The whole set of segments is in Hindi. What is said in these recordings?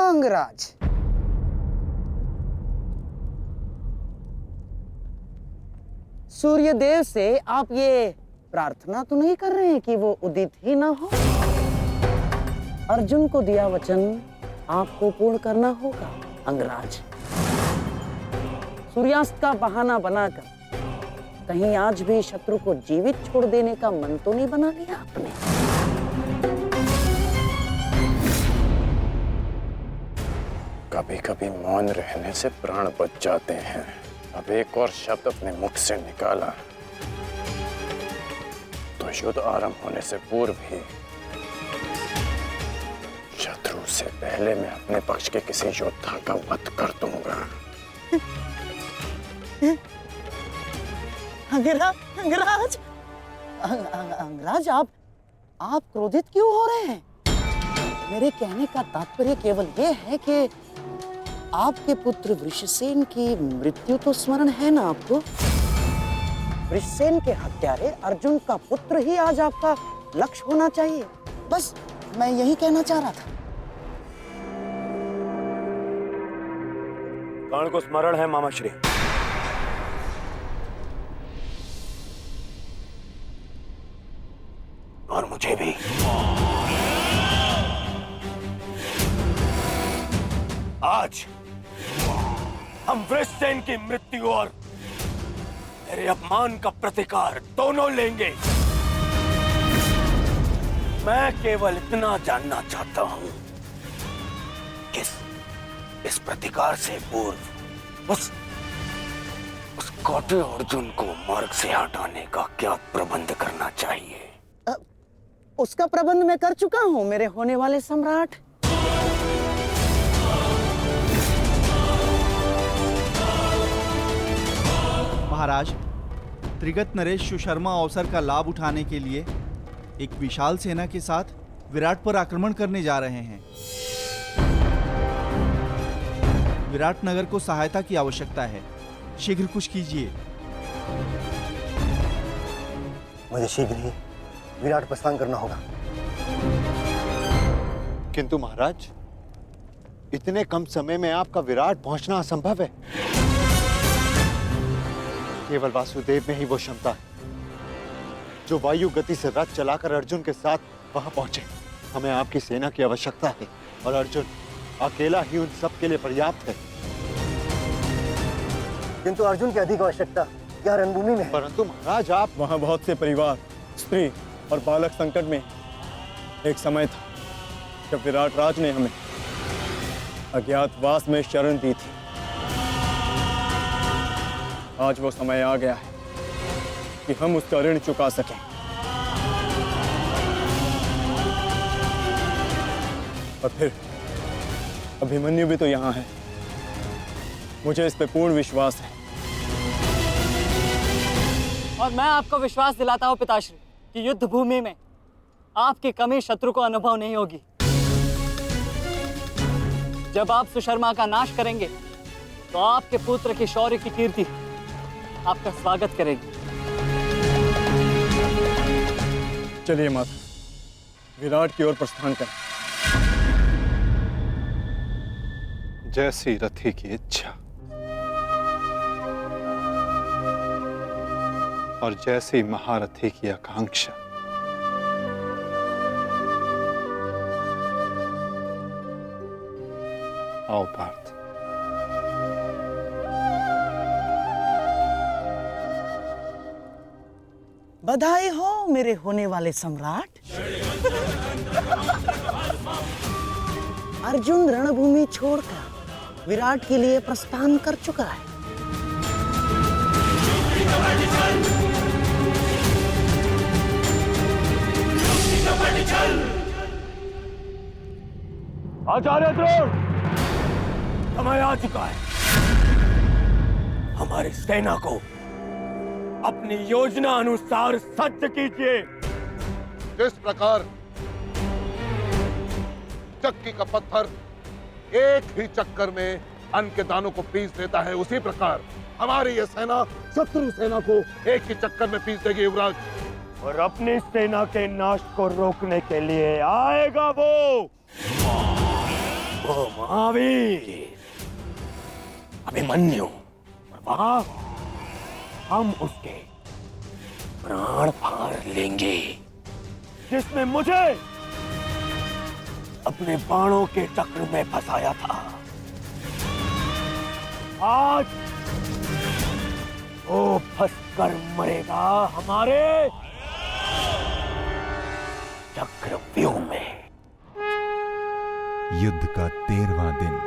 अंगराज। सूर्यदेव से आप ये प्रार्थना तो नहीं कर रहे हैं कि वो उदित ही ना हो? अर्जुन को दिया वचन आपको पूर्ण करना होगा अंगराज। सूर्यास्त का बहाना बनाकर कहीं आज भी शत्रु को जीवित छोड़ देने का मन तो नहीं बना लिया आपने? कभी कभी मौन रहने से प्राण बच जाते हैं। अब एक और शब्द अपने मुख से निकाला तो युद्ध आरंभ होने से पूर्व ही शत्रु से पहले मैं अपने पक्ष के किसी योद्धा का वध कर दूंगा। अंगराज, अंगराज, आप क्रोधित क्यों हो रहे हैं? मेरे कहने का तात्पर्य केवल ये है कि आपके पुत्र वृषसेन की मृत्यु तो स्मरण है ना आपको? वृषसेन के हत्यारे अर्जुन का पुत्र ही आज आपका लक्ष्य होना चाहिए। बस मैं यही कहना चाह रहा था। कर्ण को स्मरण है मामा श्री। और मुझे भी। आज हम वृषसेन की मृत्यु और मेरे अपमान का प्रतिकार दोनों लेंगे। मैं केवल इतना जानना चाहता हूं कि इस प्रतिकार से पूर्व उस कौटे अर्जुन को मार्ग से हटाने का क्या प्रबंध करना चाहिए? उसका प्रबंध मैं कर चुका हूं मेरे होने वाले सम्राट। महाराज, त्रिगत नरेश सुशर्मा अवसर का लाभ उठाने के लिए एक विशाल सेना के साथ विराट पर आक्रमण करने जा रहे हैं। विराट नगर को सहायता की आवश्यकता है। शीघ्र कुछ कीजिए। मुझे शीघ्र ही विराट प्रस्थान करना होगा। किंतु महाराज, इतने कम समय में आपका विराट पहुंचना असंभव है। केवल वासुदेव में ही वो क्षमता है जो वायु गति से रथ चलाकर अर्जुन के साथ वहां पहुंचे। हमें आपकी सेना की आवश्यकता है और अर्जुन अकेला ही उन सब के लिए पर्याप्त है। किंतु अर्जुन की अधिक आवश्यकता यहाँ रणभूमि में है। परंतु महाराज, आप वहां बहुत से परिवार, स्त्री और बालक संकट में। एक समय था जब विराट राज ने हमें अज्ञातवास में शरण दी थी। आज वो समय आ गया है कि हम उसका ऋण चुका सकें। और फिर अभिमन्यु भी तो यहाँ है। मुझे इस पे पूर्ण विश्वास है। और मैं आपको विश्वास दिलाता हूँ पिताश्री कि युद्ध भूमि में आपकी कमी शत्रु को अनुभव नहीं होगी। जब आप सुशर्मा का नाश करेंगे तो आपके पुत्र की शौर्य की कीर्ति आपका स्वागत करेगी। चलिए माता, विराट की ओर प्रस्थान करें। जैसी रथी की इच्छा और जैसी महारथी की आकांक्षा। आओ पार्थ। बधाई हो मेरे होने वाले सम्राट। अर्जुन रणभूमि छोड़कर विराट के लिए प्रस्थान कर चुका है। आचार्य द्रोण, समय आ चुका है। हमारी सेना को अपनी योजना अनुसार सज्ज कीजिए। जिस प्रकार चक्की का पत्थर एक ही चक्कर में अन्न के दानों को पीस देता है, उसी प्रकार हमारी यह सेना शत्रु सेना को एक ही चक्कर में पीस देगी युवराज। और अपनी सेना के नाश को रोकने के लिए आएगा वो वो महावीर अभिमन्यु, और वहां हम उसके प्राण फाड़ लेंगे, जिसने मुझे अपने बाणों के चक्र में फंसाया था। आज वो फंसकर मरेगा हमारे चक्रव्यूह में। युद्ध का 13वां दिन।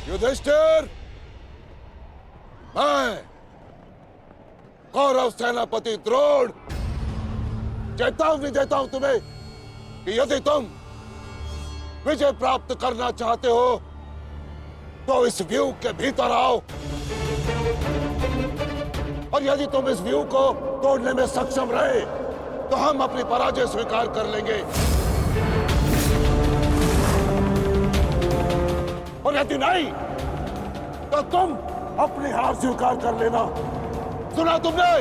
युधिष्ठिर, मैं कौरव सेनापति द्रोण चेतावनी देता हूं तुम्हें कि यदि तुम विजय प्राप्त करना चाहते हो तो इस व्यूह के भीतर आओ, और यदि तुम इस व्यूह को तोड़ने में सक्षम रहे तो हम अपनी पराजय स्वीकार कर लेंगे, और यदि नहीं तो तुम अपनी हार स्वीकार कर लेना। सुना तुमने?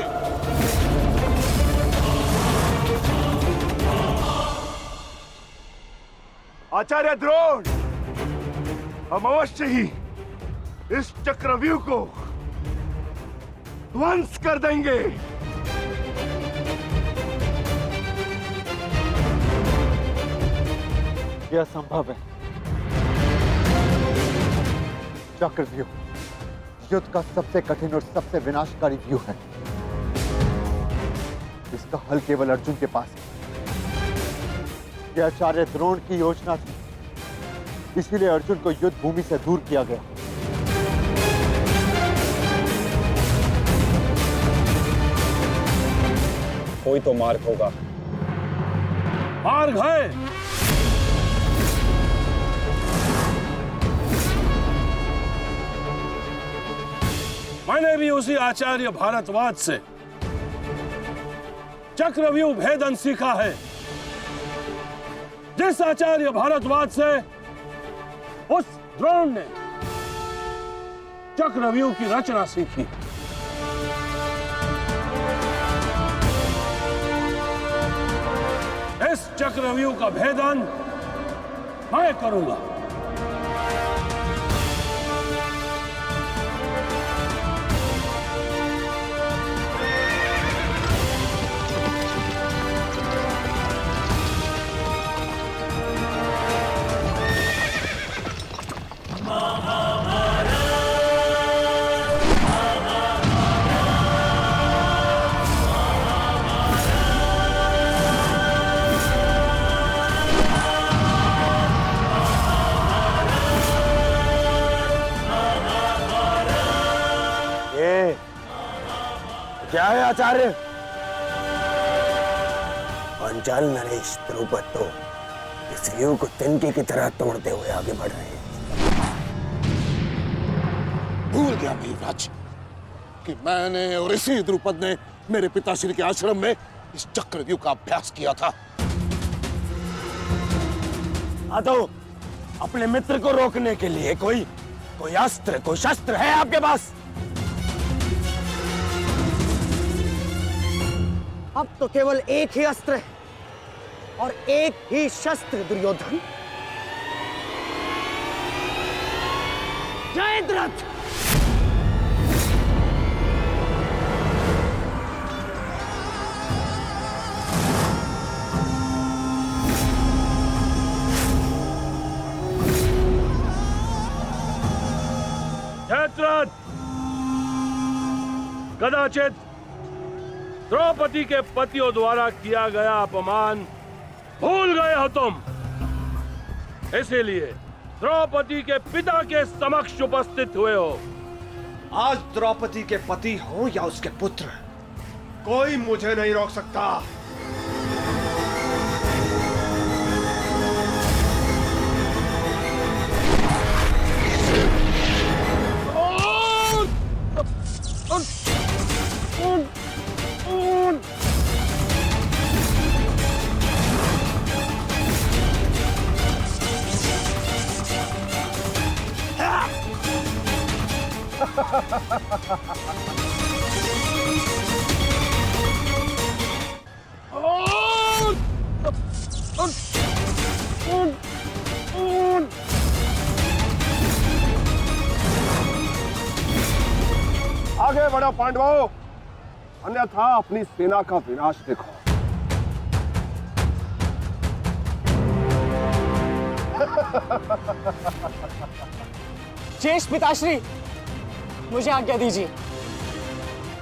आचार्य द्रोण, हम अवश्य ही इस चक्रव्यूह को ध्वंस कर देंगे। यह संभव है। चक्रव्यूह युद्ध का सबसे कठिन और सबसे विनाशकारी व्यूह है। इसका हल केवल अर्जुन के पास है। यह आचार्य द्रोण की योजना थी, इसीलिए अर्जुन को युद्ध भूमि से दूर किया गया। कोई तो मार्ग होगा। मार्ग है। मैंने भी उसी आचार्य भारद्वाज से चक्रव्यूह भेदन सीखा है, जिस आचार्य भारद्वाज से उस द्रोण ने चक्रव्यूह की रचना सीखी। इस चक्रव्यूह का भेदन मैं करूंगा। क्या है आचार्य? पांचाल नरेश द्रुपद तो इस व्यूह को तिनके की तरह तोड़ते हुए आगे बढ़ रहे हैं। भूल गया महाराज कि मैंने और इसी द्रुपद ने मेरे पिताश्री के आश्रम में इस चक्रव्यूह का अभ्यास किया था। तो अपने मित्र को रोकने के लिए कोई अस्त्र, कोई शस्त्र है आपके पास? अब तो केवल एक ही अस्त्र है और एक ही शस्त्र दुर्योधन। जयद्रथ! कदाचित द्रौपदी के पतियों द्वारा किया गया अपमान भूल गए हो तुम। इसीलिए द्रौपदी के पिता के समक्ष उपस्थित हुए हो। आज द्रौपदी के पति हो या उसके पुत्र, कोई मुझे नहीं रोक सकता। आगे बढ़ो पांडवों, अन्यथा अपनी सेना का विनाश देखो। शेष पिताश्री, मुझे आज्ञा दीजिए।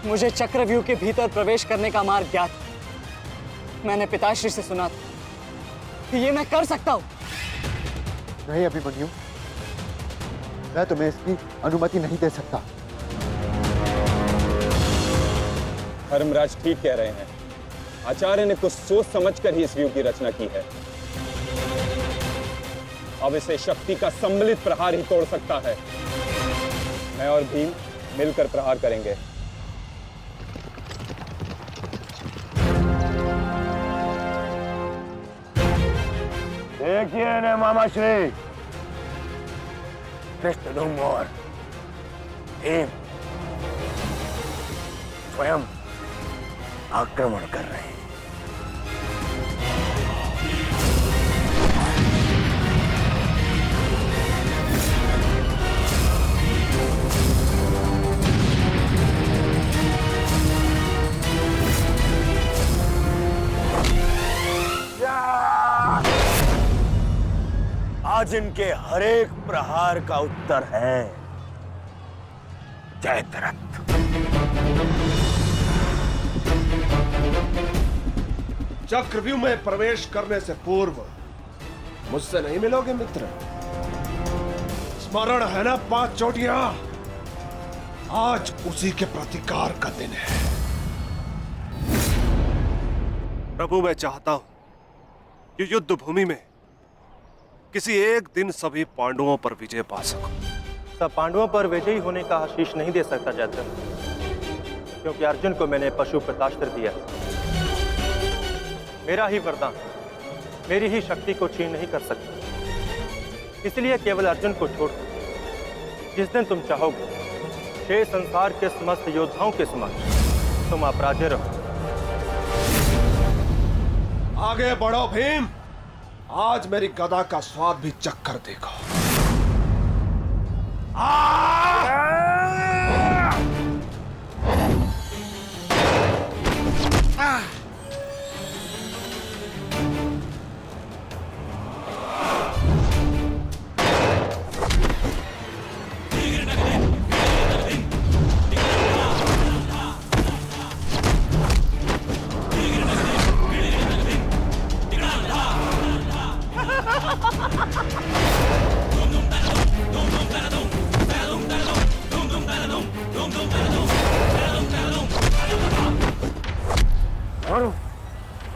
मुझे चक्रव्यूह के भीतर प्रवेश करने का मार्ग ज्ञात। मैंने पिताश्री से सुना था कि ये मैं कर सकता हूं। नहीं अभिमन्यु, मैं तुम्हें इसकी अनुमति नहीं दे सकता। धर्मराज ठीक कह रहे हैं। आचार्य ने कुछ सोच समझकर ही इस व्यूह की रचना की है। अब इसे शक्ति का सम्मिलित प्रहार ही तोड़ सकता है। मैं और भीम मिलकर प्रहार करेंगे। देखिए ने मामा श्री, कृष्ण और भीम स्वयं आक्रमण कर रहे हैं। आज इनके हरेक प्रहार का उत्तर है जयद्रथ। चक्रव्यूह में प्रवेश करने से पूर्व मुझसे नहीं मिलोगे मित्र? स्मरण है ना 5 चोटियां? आज उसी के प्रतिकार का दिन है। प्रभु, मैं चाहता हूं कि युद्ध भूमि में किसी एक दिन सभी पांडवों पर विजय पा सकूं। सब पांडवों पर विजयी होने का आशीष नहीं दे सकता जयद्रथ, क्योंकि अर्जुन को मैंने पशुपतास्त्र दिया। मेरा ही वरदान मेरी ही शक्ति को छीन नहीं कर सकता। इसलिए केवल अर्जुन को छोड़ जिस दिन तुम चाहोगे, शेष संसार के समस्त योद्धाओं के समक्ष तुम अपराजय रहो। आगे बढ़ो भीम, आज मेरी गदा का स्वाद भी चक्कर देखो।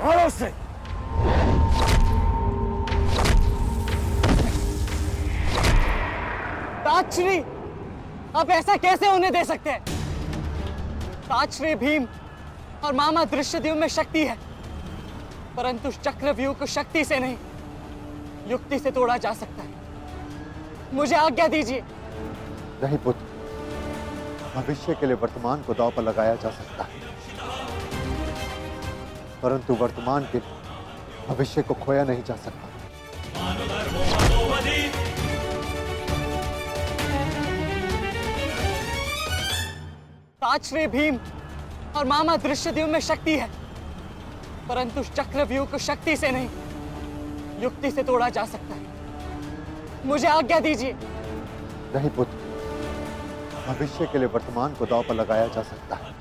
और से ताजश्री, आप ऐसा कैसे होने दे सकते हैं? ताजश्री भीम और मामा दृश्यद्युम्न में शक्ति है, परंतु चक्रव्यूह को शक्ति से नहीं, युक्ति से तोड़ा जा सकता है। मुझे आज्ञा दीजिए। नहीं पुत्र, भविष्य के लिए वर्तमान को दांव पर लगाया जा सकता है, परंतु वर्तमान के भविष्य को खोया नहीं जा सकता। ताजश्री भीम और मामा दृश्यद्युम्न में शक्ति है, परंतु चक्रव्यूह को शक्ति से नहीं, युक्ति से तोड़ा जा सकता है। मुझे आज्ञा दीजिए। नहीं पुत्र, भविष्य के लिए वर्तमान को दांव पर लगाया जा सकता है,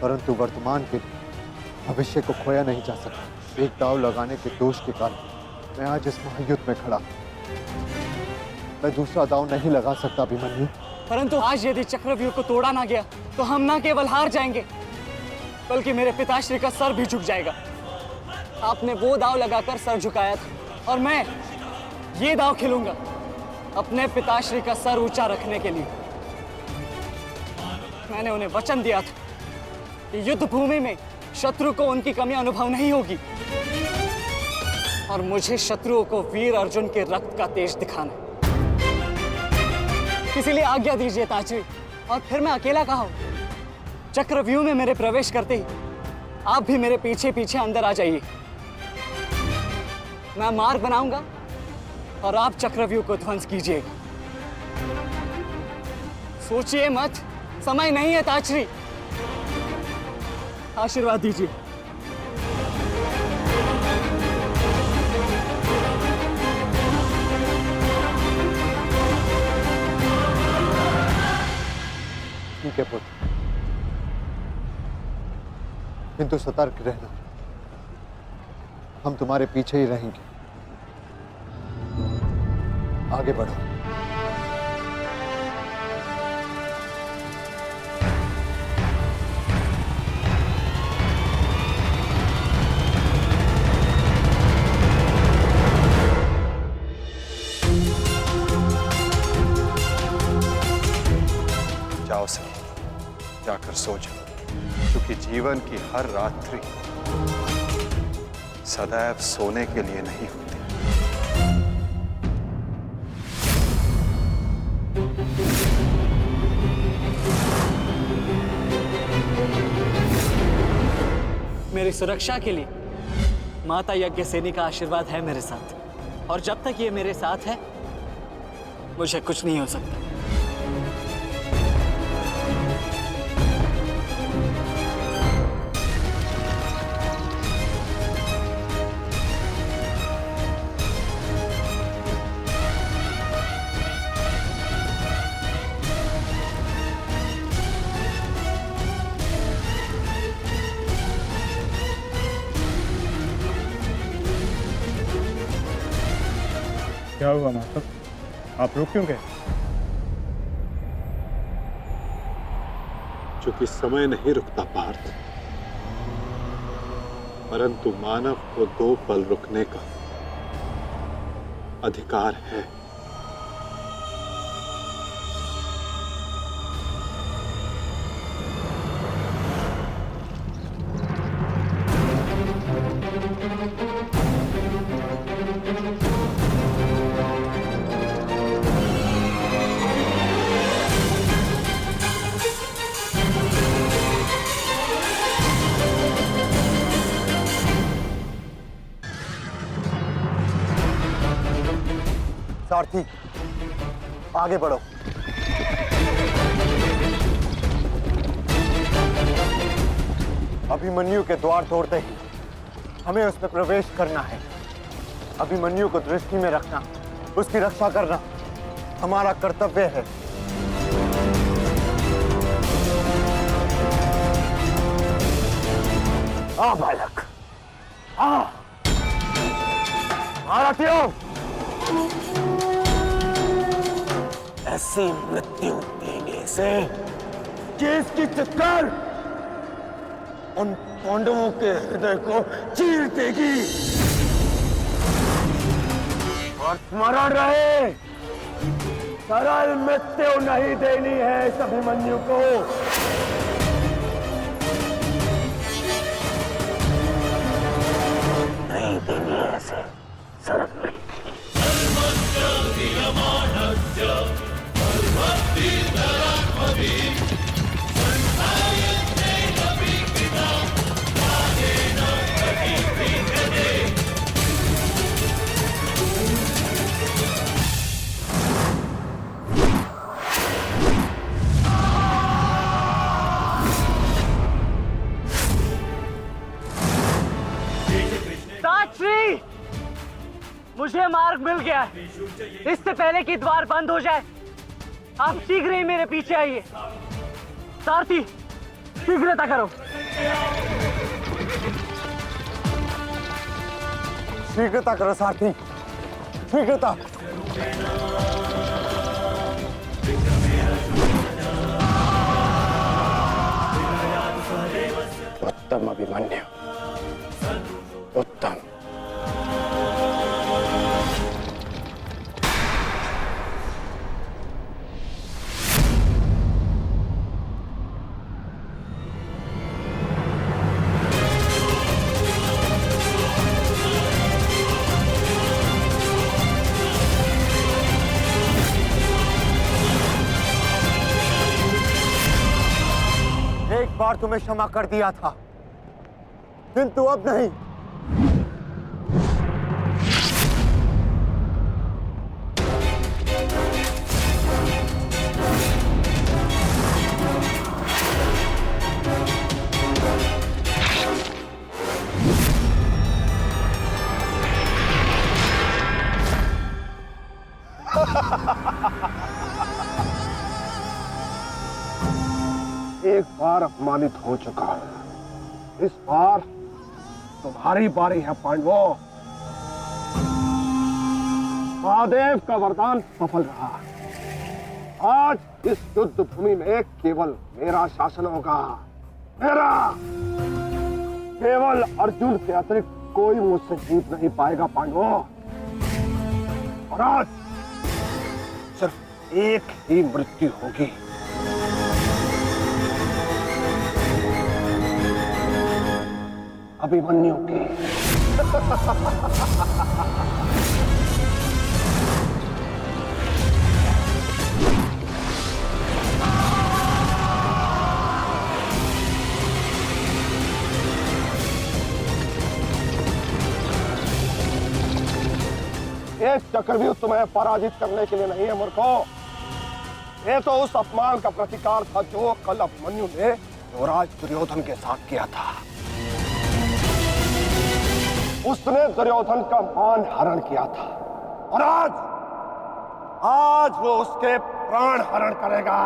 परंतु वर्तमान के लिए भविष्य को खोया नहीं जा सकता। एक दांव लगाने के दोष के कारण मैं आज इस महायुद्ध में खड़ा हूं। मैं दूसरा दांव नहीं लगा सकता अभिमन्यु। परंतु आज यदि चक्रव्यूह को तोड़ा ना गया तो हम ना केवल हार जाएंगे बल्कि मेरे पिताश्री का सर भी झुक जाएगा। आपने वो दांव लगाकर सर झुकाया था और मैं ये दांव खेलूंगा अपने पिताश्री का सर ऊंचा रखने के लिए। मैंने उन्हें वचन दिया था कि युद्ध भूमि में शत्रु को उनकी कमी अनुभव नहीं होगी और मुझे शत्रुओं को वीर अर्जुन के रक्त का तेज दिखाना है। इसीलिए आज्ञा दीजिए ताजरी, और फिर मैं अकेला कहाँ हूं? चक्रव्यूह में मेरे प्रवेश करते ही आप भी मेरे पीछे पीछे अंदर आ जाइए। मैं मार्ग बनाऊंगा और आप चक्रव्यूह को ध्वंस कीजिएगा। सोचिए मत, समय नहीं है ताजरी। आशीर्वाद दीजिए। ठीक है पुत्र, किंतु सतर्क रहना। हम तुम्हारे पीछे ही रहेंगे। आगे बढ़ो। जाओ सही, जाकर सो जाओ, क्योंकि जीवन की हर रात्रि सदैव सोने के लिए नहीं होती। मेरी सुरक्षा के लिए माता यज्ञसेनी का आशीर्वाद है मेरे साथ, और जब तक ये मेरे साथ है मुझे कुछ नहीं हो सकता। क्या हुआ माता? आप रुक क्यों गए? चूंकि समय नहीं रुकता पार्थ, परंतु मानव को 2 पल रुकने का अधिकार है। सारथी, आगे बढ़ो। अभिमन्यु के द्वार तोड़ते ही हमें उसमें प्रवेश करना है। अभिमन्यु को दृष्टि में रखना, उसकी रक्षा करना हमारा कर्तव्य है। आ बालक, आ भारतीयों, ऐसी मृत्यु देने से कि इसकी चित्कार उन पांडवों के हृदय को चीर देगी। और स्मरण रहे, सरल मृत्यु नहीं देनी है इस अभिमन्यु को। नहीं देनी है ऐसे सरल मृत्यु। ताजश्री, मुझे मार्ग मिल गया है। इससे पहले कि द्वार बंद हो जाए आप शीघ्र ही मेरे पीछे आइए। सारथी, शीघ्रता करो। शीघ्रता करो सारथी, शीघ्रता। उत्तम अभिमन्यु, उत्तम। एक बार तुम्हें क्षमा कर दिया था, किंतु अब नहीं। एक बार अपमानित हो चुका हूं, इस बार तुम्हारी बारी है पांडवों। महादेव का वरदान सफल रहा। आज इस युद्ध भूमि में केवल मेरा शासन होगा, मेरा। केवल अर्जुन के अतिरिक्त कोई मुझसे जीत नहीं पाएगा पांडवों। और आज सिर्फ एक ही मृत्यु होगी। अभिमन्यु की। एक चक्रव्यूह तुम्हें पराजित करने के लिए नहीं है मूर्खों। ये तो उस अपमान का प्रतिकार था जो कल अभिमन्यु ने युवराज दुर्योधन के साथ किया था। उसने दुर्योधन का मान हरण किया था और आज वो उसके प्राण हरण करेगा।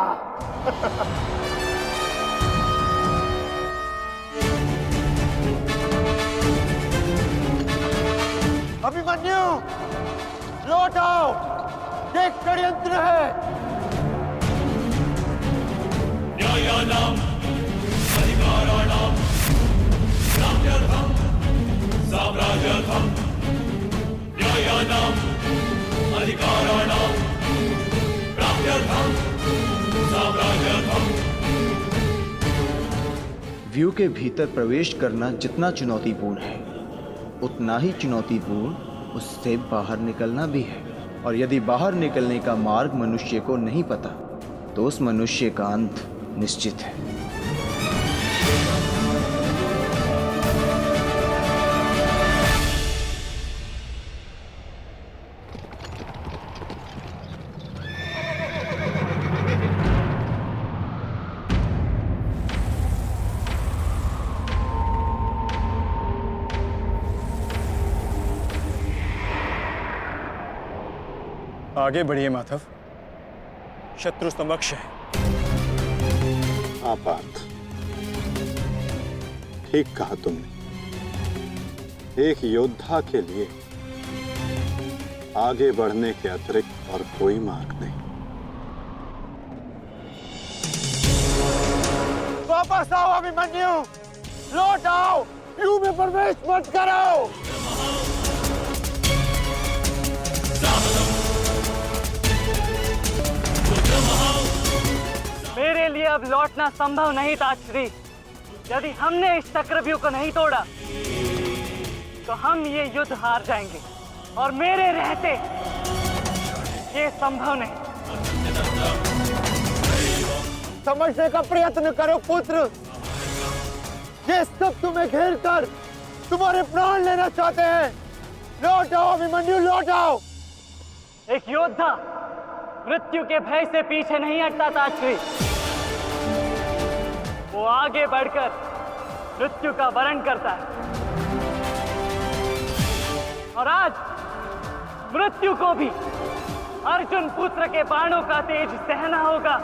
अभिमन्यु, लौट आओ, ये षड्यंत्र है। न्यायानां अधिकाराणां प्राप्त्यर्थं साम्राज्यर्थं न्यायानां अधिकाराणां प्राप्त्यर्थं साम्राज्यर्थं। व्यू के भीतर प्रवेश करना जितना चुनौतीपूर्ण है, उतना ही चुनौतीपूर्ण उससे बाहर निकलना भी है। और यदि बाहर निकलने का मार्ग मनुष्य को नहीं पता, तो उस मनुष्य का अंत निश्चित है। आगे बढ़िए माधव, शत्रु समक्ष है। आपात, ठीक कहा तुमने। एक योद्धा के लिए आगे बढ़ने के अतिरिक्त और कोई मार्ग नहीं। वापस आओ अभिमन्यु, लौट आओ, व्यू में प्रवेश मत करो। मेरे लिए अब लौटना संभव नहीं था श्री। यदि हमने इस चक्रव्यूह को नहीं तोड़ा तो हम ये युद्ध हार जाएंगे, और मेरे रहते ये संभव नहीं। समझने का प्रयत्न करो पुत्र, ये सब तुम्हें घेर कर तुम्हारे प्राण लेना चाहते हैं। लौट आओ अभिमन्यु, लौट आओ। एक योद्धा मृत्यु के भय से पीछे नहीं हटता था श्री। वो आगे बढ़कर मृत्यु का वरण करता है, और आज मृत्यु को भी अर्जुन पुत्र के बाणों का तेज सहना होगा।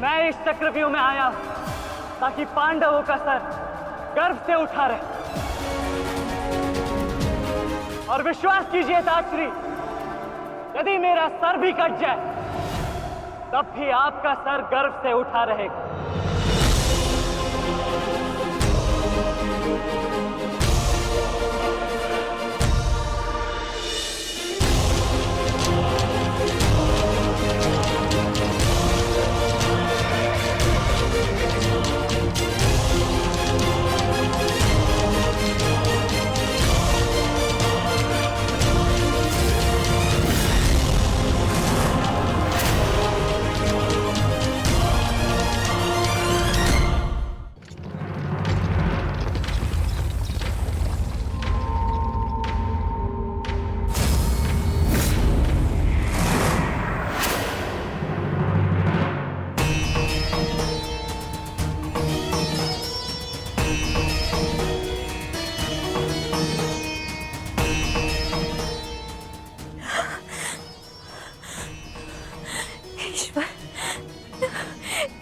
मैं इस चक्रव्यूह में आया ताकि पांडवों का सर गर्व से उठा रहे। और विश्वास कीजिए ताक्षरी, यदि मेरा सर भी कट जाए तब भी आपका सर गर्व से उठा रहेगा।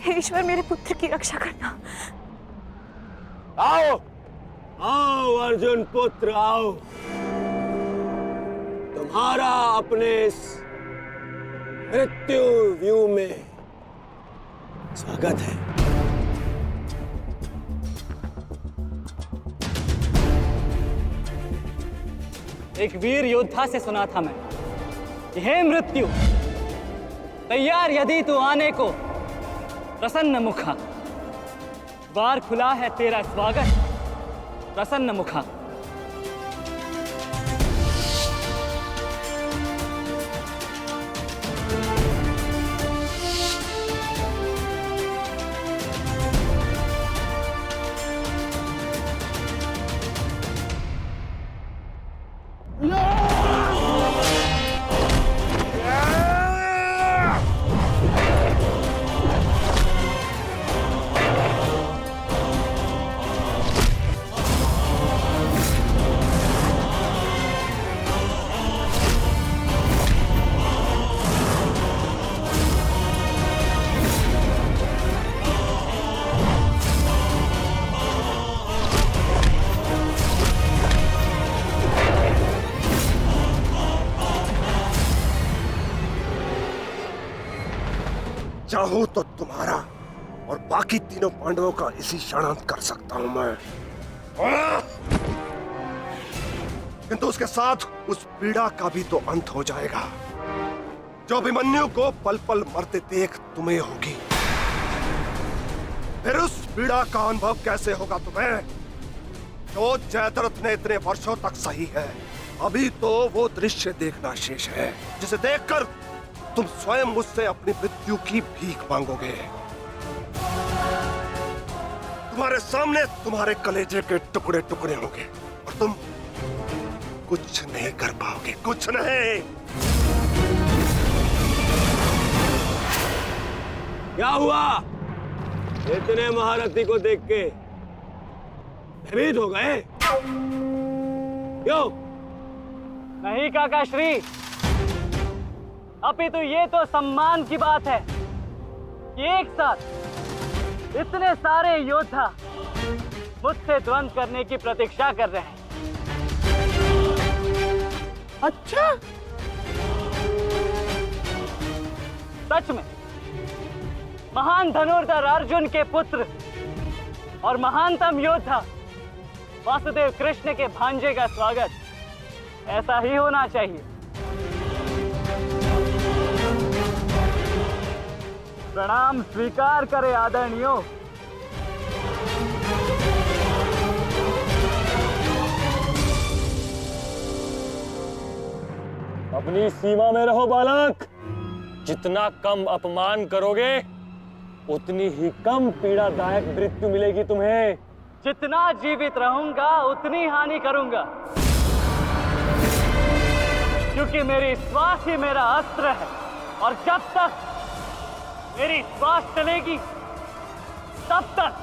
ईश्वर, मेरे पुत्र की रक्षा करना। आओ आओ अर्जुन पुत्र आओ, तुम्हारा अपने इस मृत्यु व्यूह में स्वागत है। एक वीर योद्धा से सुना था मैं कि हे मृत्यु, तैयार यदि तू आने को प्रसन्न मुखा, द्वार खुला है तेरा स्वागत प्रसन्न मुखा। चाहूं तो तुम्हारा और बाकी तीनों पांडवों का इसी क्षण अंत कर सकता हूं मैं, किंतु उसके साथ उस पीड़ा का भी तो अंत हो जाएगा जो अभिमन्यु को पल पल मरते देख तुम्हें होगी। फिर उस पीड़ा का अनुभव कैसे होगा तुम्हें जो जयद्रथ ने इतने वर्षों तक सही है। अभी तो वो दृश्य देखना शेष है जिसे देखकर तुम स्वयं मुझसे अपनी मृत्यु की भीख मांगोगे। तुम्हारे सामने तुम्हारे कलेजे के टुकड़े टुकड़े होंगे और तुम कुछ नहीं कर पाओगे, कुछ नहीं। क्या हुआ? इतने महारथी को देख के भयभीत हो गए? क्यों? नहीं काका श्री, अपितु ये तो सम्मान की बात है कि एक साथ इतने सारे योद्धा मुझसे द्वंद्व करने की प्रतीक्षा कर रहे हैं। अच्छा, सच में महान धनुर्धर अर्जुन के पुत्र और महानतम योद्धा वासुदेव कृष्ण के भांजे का स्वागत ऐसा ही होना चाहिए। प्रणाम स्वीकार करे आदरणीयों। अपनी सीमा में रहो बालक। जितना कम अपमान करोगे उतनी ही कम पीड़ादायक मृत्यु मिलेगी तुम्हें। जितना जीवित रहूंगा उतनी हानि करूंगा, क्योंकि मेरी श्वास ही मेरा अस्त्र है और जब तक मेरी श्वास चलेगी तब तक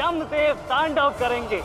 यमदेव तांडव करेंगे।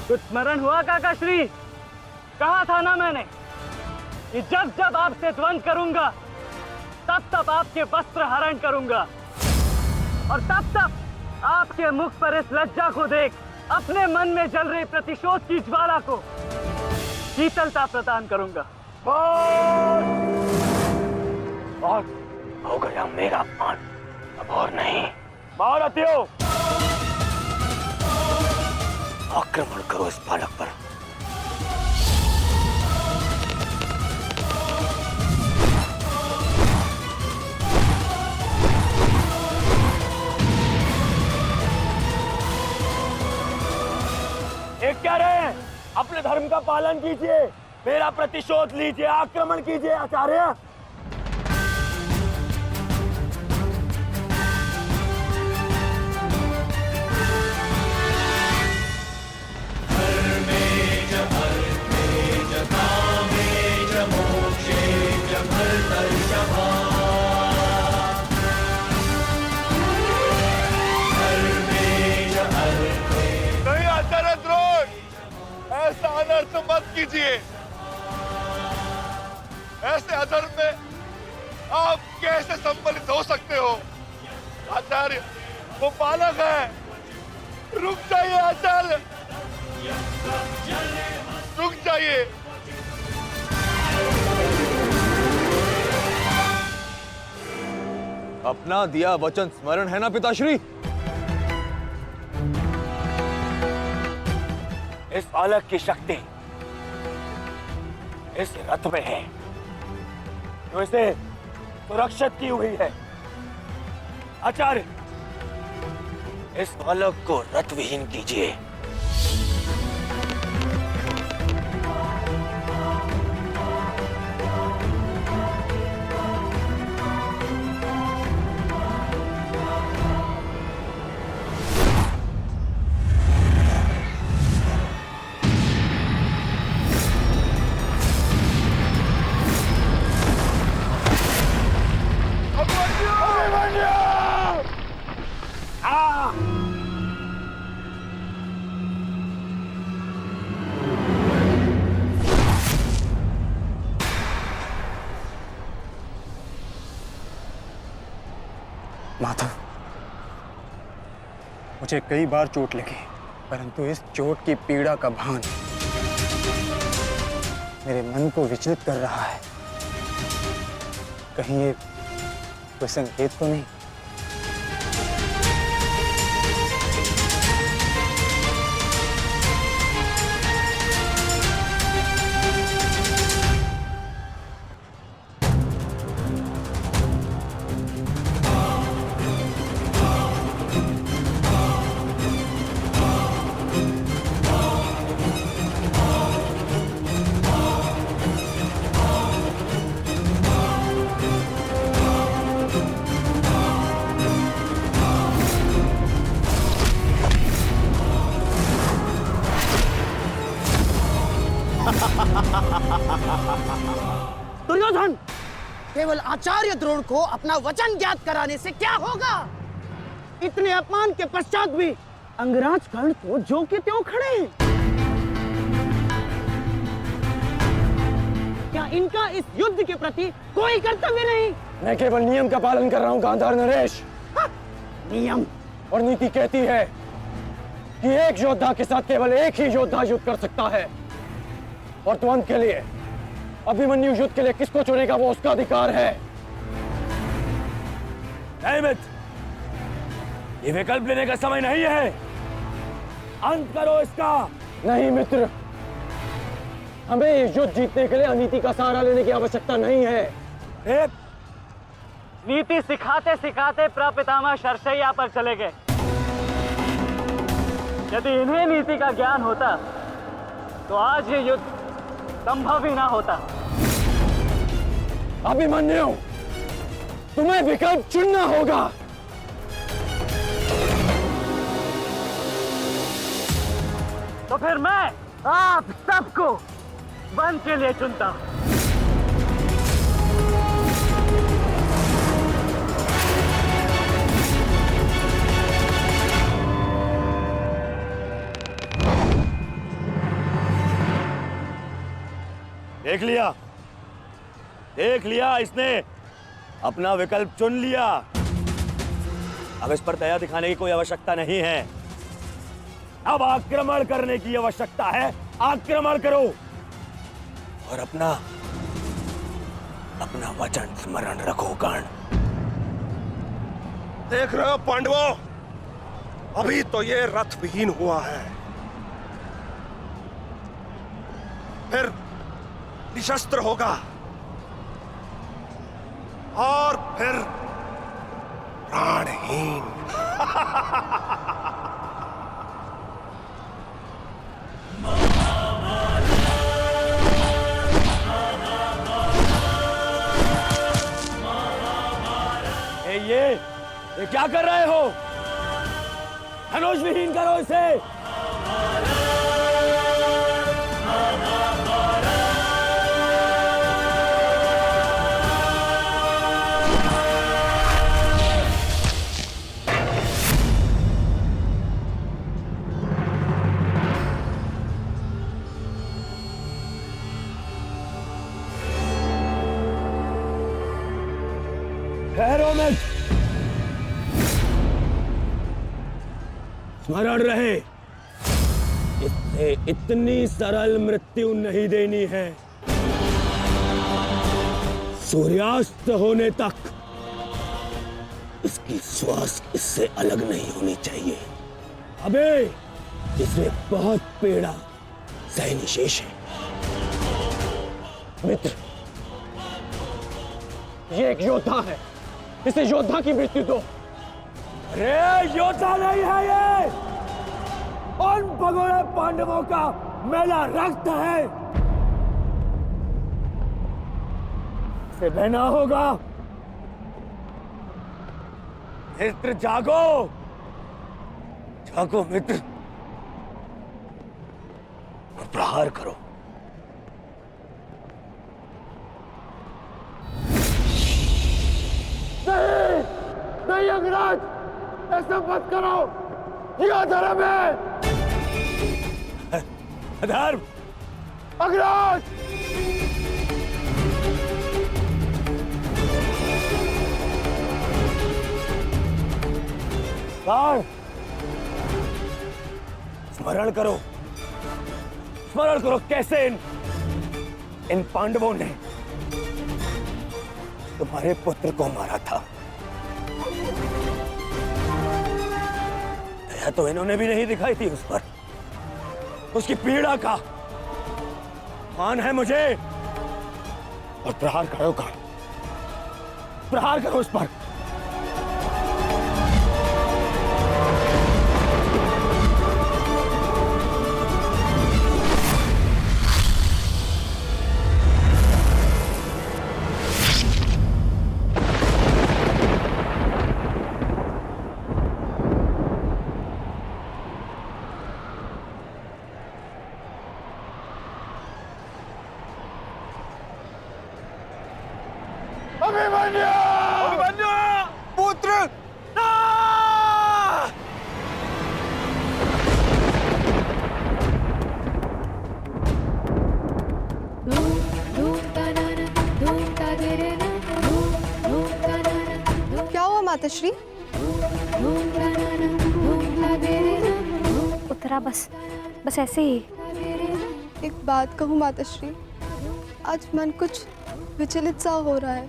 कुछ स्मरण हुआ काका श्री? कहा था ना मैंने कि जब जब आपसे द्वंद करूंगा तब तब आपके वस्त्र हरण करूंगा और तब तब आपके मुख पर इस लज्जा को देख अपने मन में जल रही प्रतिशोध की ज्वाला को शीतलता प्रदान करूंगा। और हो गया मेरा अपमान, अब और नहीं। महारथियों, आक्रमण करो इस बालक पर। एक क्या रहे हैं? अपने धर्म का पालन कीजिए, मेरा प्रतिशोध लीजिए, आक्रमण कीजिए आचार्य। नहीं आचार्य द्रोण, ऐसा अनर्थ मत कीजिए। ऐसे अधर्म में आप कैसे सम्मिलित हो सकते हो? आचार्य, वो बालक है। रुक जाइए आचार्य, रुक जाइए। अपना दिया वचन स्मरण है ना पिताश्री? इस बालक की शक्ति इस रथ में है जो इसे सुरक्षित की हुई है। आचार्य, इस बालक को रथ विहीन कीजिए। माधव, मुझे कई बार चोट लगी, परंतु इस चोट की पीड़ा का भान मेरे मन को विचलित कर रहा है। कहीं ये कोई संकेत तो नहीं? दुर्योधन, केवल आचार्य द्रोण को अपना वचन ज्ञात कराने से क्या होगा? इतने अपमान के पश्चात भी अंगराज कर्ण तो जो के त्यों खड़े हैं। क्या इनका इस युद्ध के प्रति कोई कर्तव्य नहीं? मैं केवल नियम का पालन कर रहा हूं गांधार नरेश। नियम और नीति कहती है कि एक योद्धा के साथ केवल एक ही योद्धा युद्ध कर सकता है, और द्वंद के लिए अभिमन्यु युद्ध के लिए किसको चुनेगा वो उसका अधिकार है। नहीं मित्र, ये विकल्प लेने का समय नहीं है। अंत करो इसका। नहीं मित्र, हमें इस युद्ध जीतने के लिए अनीति का सहारा लेने की आवश्यकता नहीं है। नीति सिखाते सिखाते प्रपितामह शरशैया पर चले गए। यदि इन्हें नीति का ज्ञान होता तो आज ये युद्ध संभव ही ना होता। अभिमन्यु, तुम्हें विकल्प चुनना होगा। तो फिर मैं आप सबको वन के लिए चुनता हूं। देख लिया इसने अपना विकल्प चुन लिया। अब इस पर दया दिखाने की कोई आवश्यकता नहीं है। अब आक्रमण करने की आवश्यकता है। आक्रमण करो और अपना वचन स्मरण रखो कर्ण। देख रहे हो पांडवों, अभी तो ये रथ विहीन हुआ है, फिर निशस्त्र होगा और फिर प्राणहीन। ये क्या कर रहे हो? धनुष विहीन करो इसे। ठहरो मत, स्मरण रहे, इससे इतनी सरल मृत्यु नहीं देनी है। सूर्यास्त होने तक इसकी श्वास इससे अलग नहीं होनी चाहिए। अबे इसमें बहुत पीड़ा सहनी शेष है। मित्र, ये एक योद्धा है, इसे योद्धा की मृत्यु दो। अरे योद्धा नहीं है ये, उन भगोड़े पांडवों का मेला रक्त है। इसे बहना होगा। मित्र जागो, जागो मित्र, और प्रहार करो। नहीं अंगराज, ऐसा मत करो, यह धर्म है। अधर्म? अंगराज! स्मरण करो, स्मरण करो कैसे इन पांडवों ने तुम्हारे पुत्र को मारा था। दया तो इन्होंने भी नहीं दिखाई थी उस पर। उसकी पीड़ा का मान है मुझे। और प्रहार करो का, प्रहार करो उस पर। अभिमन्यु! पुत्र! क्या हुआ माताश्री? उतरा बस ऐसे ही। एक बात कहूँ माताश्री, आज मन कुछ विचलित सा हो रहा है।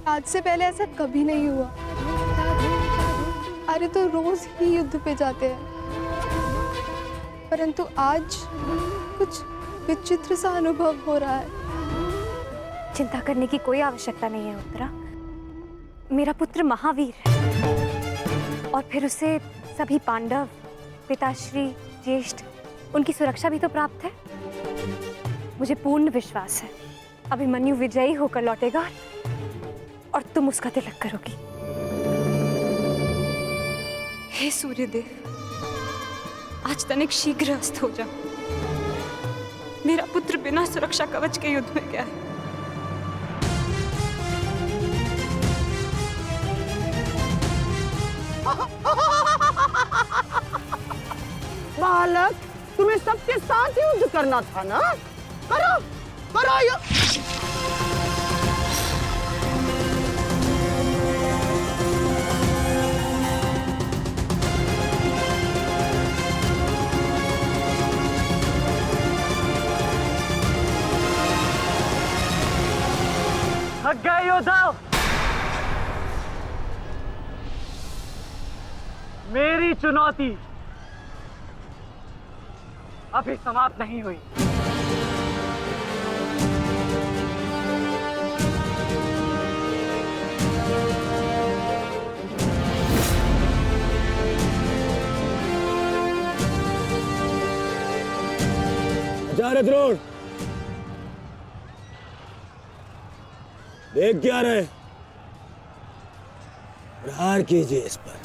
आज से पहले ऐसा कभी नहीं हुआ। आर्य तो रोज ही युद्ध पे जाते हैं, परंतु आज कुछ विचित्र सा अनुभव हो रहा है। चिंता करने की कोई आवश्यकता नहीं है उत्तरा। मेरा पुत्र महावीर है और फिर उसे सभी पांडव, पिताश्री, ज्येष्ठ, उनकी सुरक्षा भी तो प्राप्त है। मुझे पूर्ण विश्वास है अभिमन्यु विजयी होकर लौटेगा और तुम उसका तिलक करोगी। हे सूर्यदेव, आज तनिक शीघ्र अस्त हो जाओ। मेरा पुत्र बिना सुरक्षा कवच के युद्ध में गया है। बालक, तुम्हें सबके साथ युद्ध करना था ना? करो, करो युद्ध। थक गए योद्धाओं? मेरी चुनौती अभी समाप्त नहीं हुई। आचार्य द्रोण, देख क्या रहे? प्रहार कीजिए इस पर।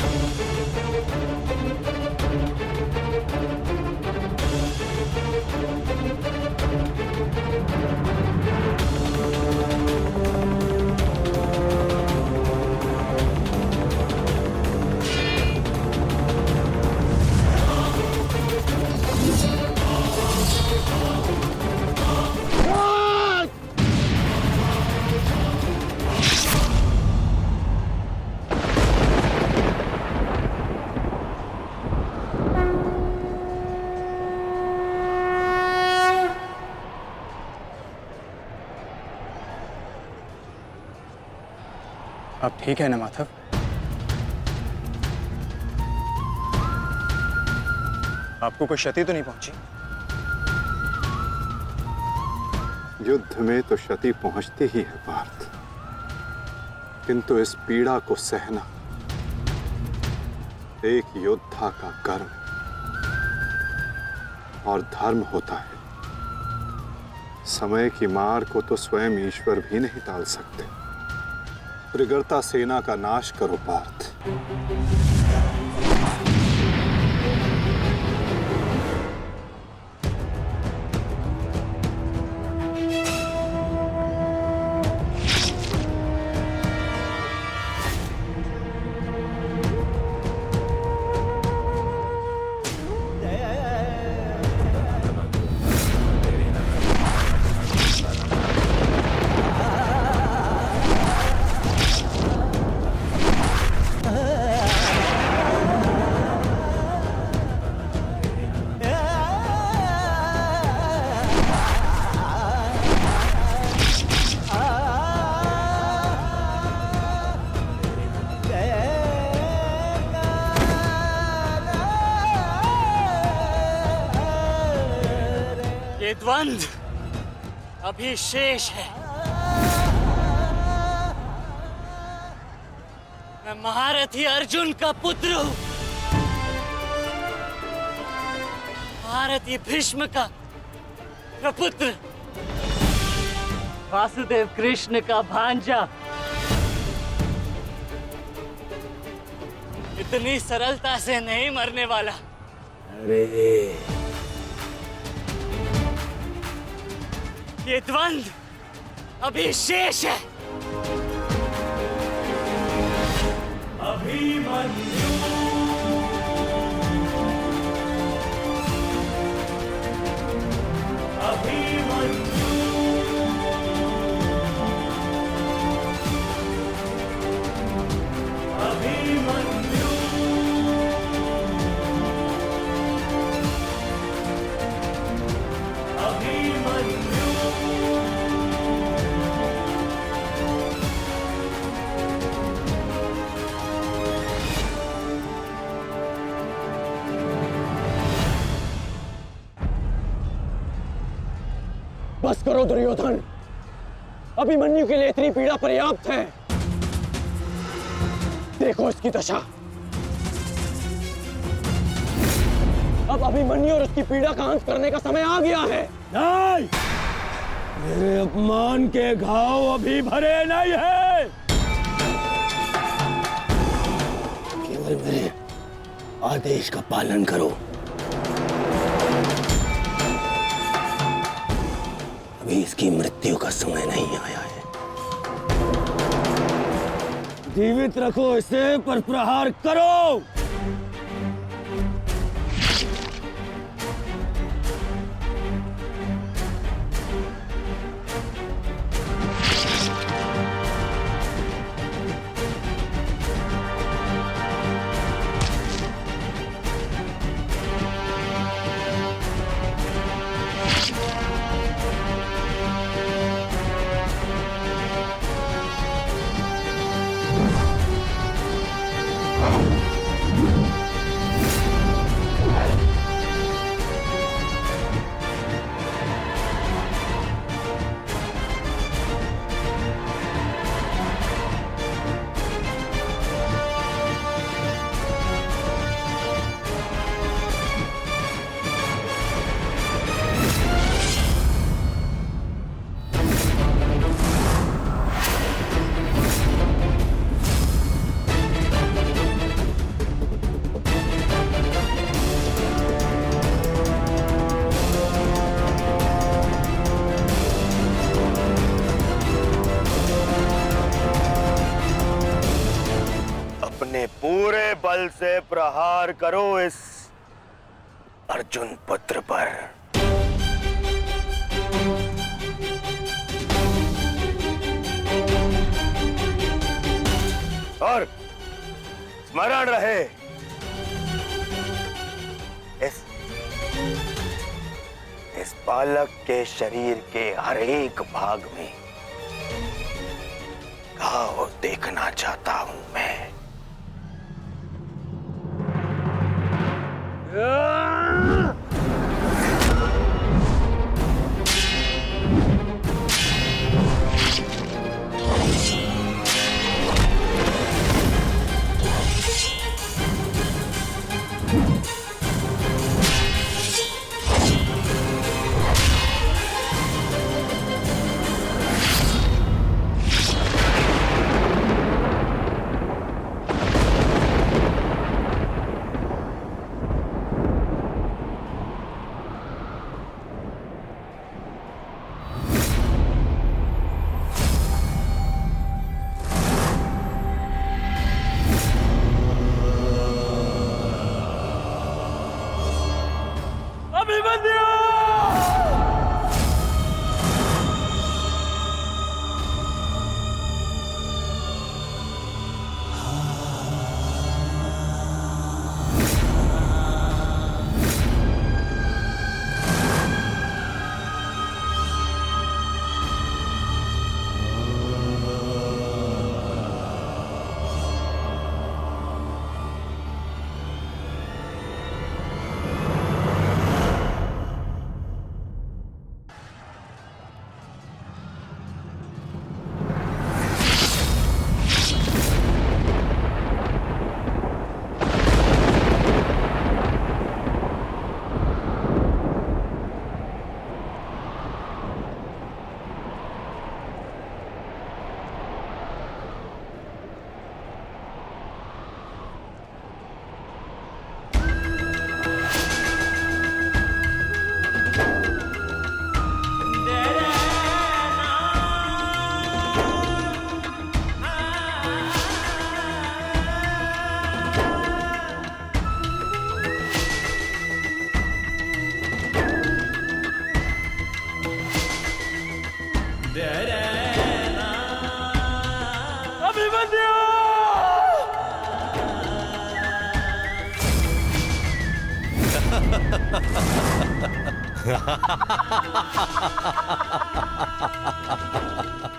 अब ठीक है ना माधव? आपको कोई क्षति तो नहीं पहुंची? युद्ध में तो क्षति पहुंचती ही है पार्थ, किंतु इस पीड़ा को सहना एक योद्धा का कर्म और धर्म होता है। समय की मार को तो स्वयं ईश्वर भी नहीं टाल सकते। त्रिगर्ता सेना का नाश करो पार्थ। ये द्वंद्व अभी शेष है। मैं महारथी अर्जुन का पुत्र हूं, महारथी भीष्म का प्रपुत्र, वासुदेव कृष्ण का भांजा। इतनी सरलता से नहीं मरने वाला। अरे ये द्वंद्व अभी शेष है। अभिमन्यु अभिमन्यु अभिमन्यु अभिमन्यु बस करो दुर्योधन, अभिमन्यु के लिए इतनी पीड़ा पर्याप्त है। देखो इसकी दशा। अब अभिमन्यु और उसकी पीड़ा का अंत करने का समय आ गया है। नहीं, मेरे अपमान के घाव अभी भरे नहीं है। केवल मेरे आदेश का पालन करो। अभी इसकी मृत्यु का समय नहीं आया है। जीवित रखो इसे, पर प्रहार करो। पूरे बल से प्रहार करो इस अर्जुन पुत्र पर। और स्मरण रहे, इस बालक के शरीर के हर एक भाग में घाव देखना चाहता हूं मैं।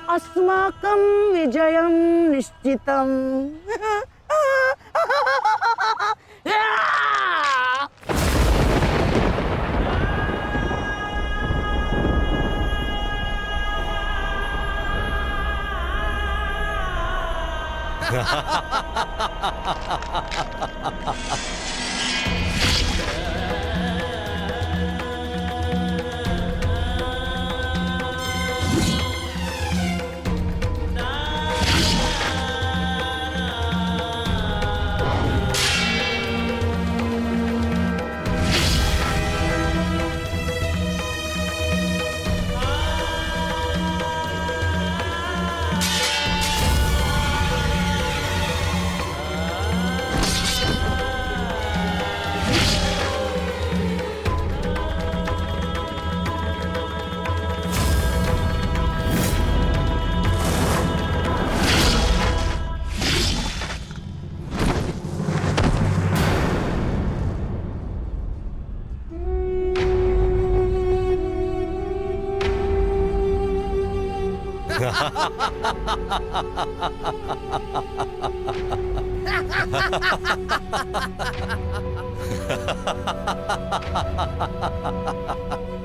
अस्माकं विजयं निश्चितम्।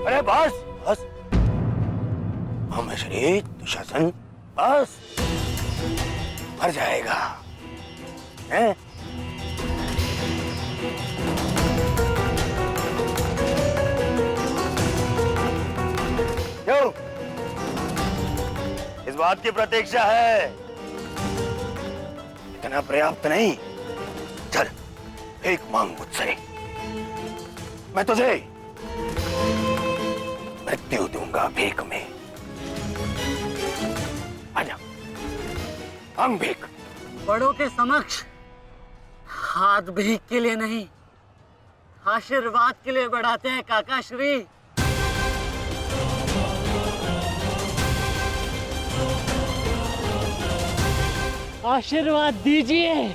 अरे बस बस, श्री दुशासन बस, मर जाएगा हैं? क्यों? इस बात की प्रतीक्षा है? इतना पर्याप्त नहीं? चल एक मांग मुझसे, मैं तुझे मृत्यु दूंगा भीख में। आजा, मांग भीख। बड़ों के समक्ष हाथ भीख के लिए नहीं, आशीर्वाद के लिए बढ़ाते हैं काका श्री। आशीर्वाद दीजिए।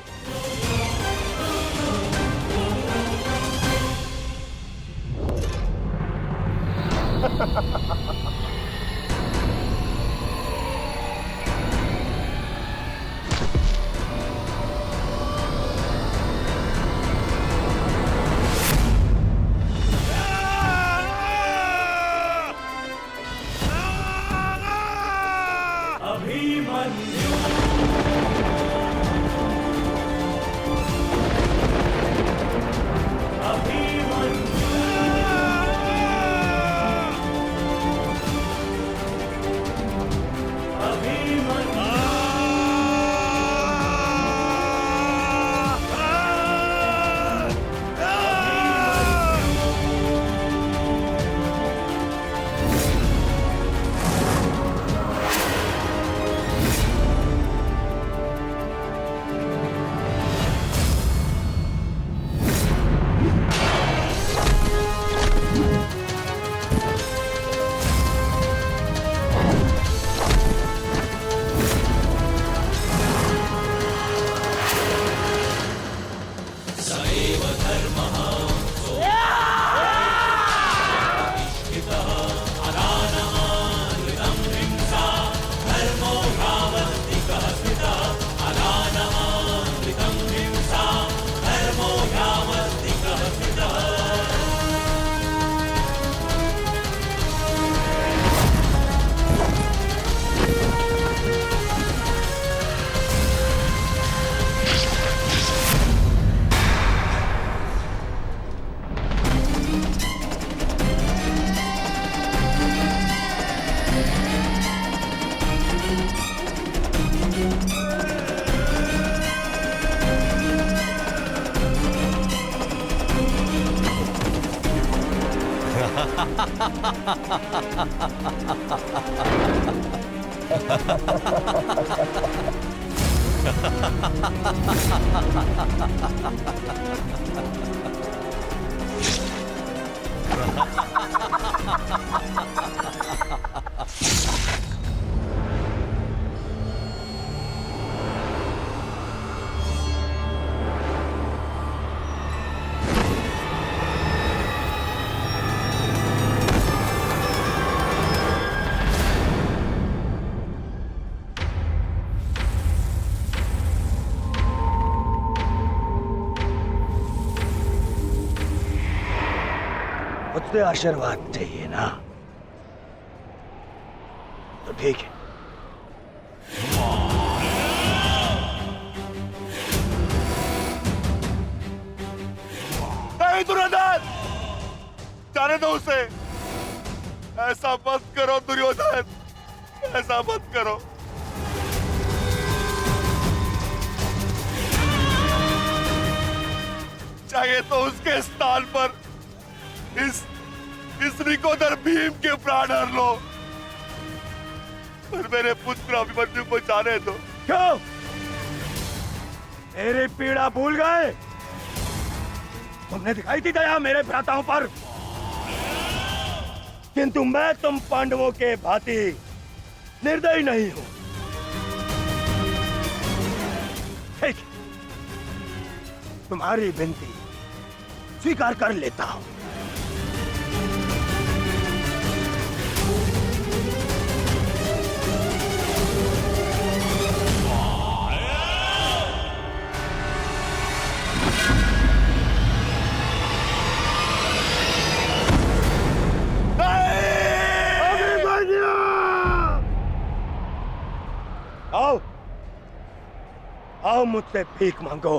मुझसे आशीर्वाद चाहिए ना, तो ठीक है। नहीं दुर्योधन, जाने दो उसे। ऐसा मत करो दुर्योधन, ऐसा मत करो। चाहिए तो उसके स्थान पर इस निकोदर भीम के प्राण हर लो, पर मेरे पुत्र अभिमन्यु को जाने दो। क्यों? मेरी पीड़ा भूल गए? तुमने दिखाई थी दया मेरे भ्राताओं पर, किंतु मैं तुम पांडवों के भांति निर्दयी नहीं हूं। ठीक, तुम्हारी विनती स्वीकार कर लेता हूं। आओ, आओ मुझसे भीख मांगो।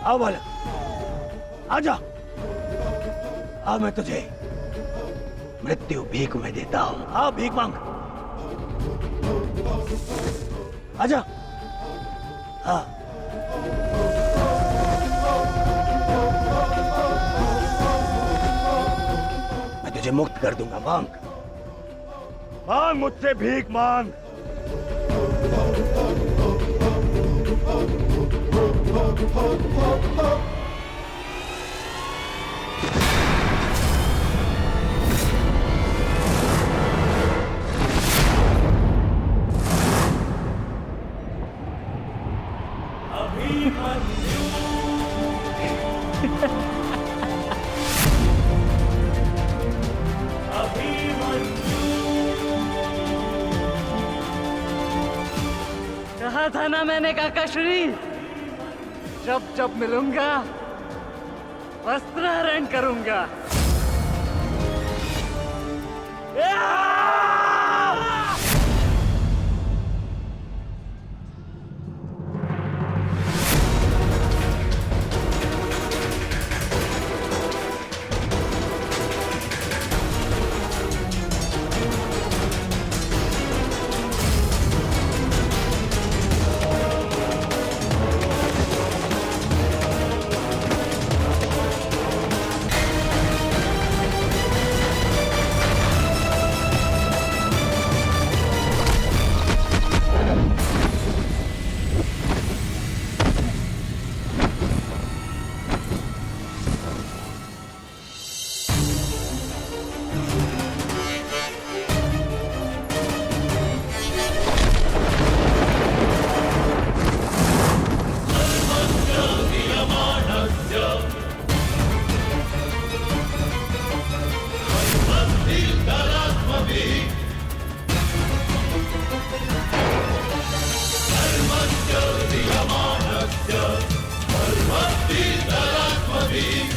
आओ बालक, आजा। आओ, मैं तुझे मृत्यु भीख में देता हूं। आओ, भीख मांग। आजा। हाँ, मैं तुझे मुक्त कर दूंगा। मांग, मांग मुझसे भीख मांग। कहा था ना मैंने काकाश्री, जब जब मिलूंगा वस्त्रहरण करूंगा। Be